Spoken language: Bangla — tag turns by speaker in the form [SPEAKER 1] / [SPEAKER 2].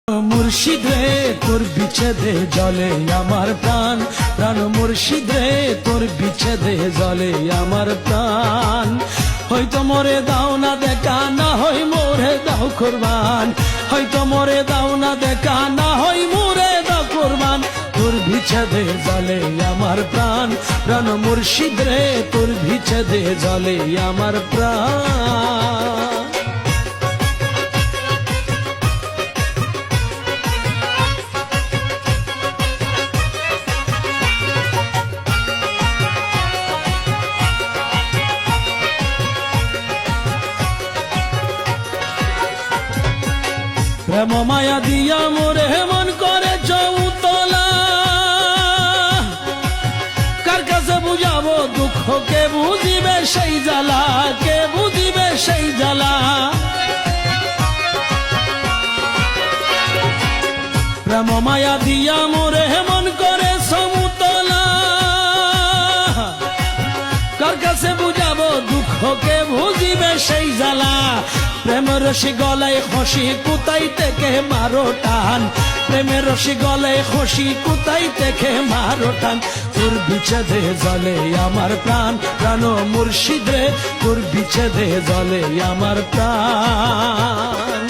[SPEAKER 1] মুর্শিদ রে তোর বিচ্ছেদে জলে আমার প্রাণ প্রাণ মুর্শিদ রে তোর বিচ্ছেদে জলে আমার প্রাণ হয়তো মরে দাও না দেখা না হয় মোরে দাও কুরবান হয়তো মরে দাও না দেখা না হয় মোরে দাও কুরবান তোর বিচ্ছেদে জলে আমার প্রাণ প্রাণ মুর্শিদ রে তোর বিচ্ছেদে জলে আমার প্রাণ প্রেম মায়া দিয়া মোরে মন করে চৌতলা কার কাছে বুঝাবো দুঃখ কে বুঝিবে সেই জ্বালা কে বুঝিবে সেই জ্বালা প্রেম মায়া দিয়া মোরে মন করে সমতলা কার কাছে বুঝাবো দুঃখ কে বুঝিবে সেই জ্বালা প্রেমের রশি গলায় খসি কোথায় থেকে মারো টান প্রেমের রশি গলায় খসি কোথায় থেকে মারো টান তোর বিচ্ছেদে জলে আমার প্রাণ প্রাণ মুর্শিদ রে তোর বিচ্ছেদে জলে আমার প্রাণ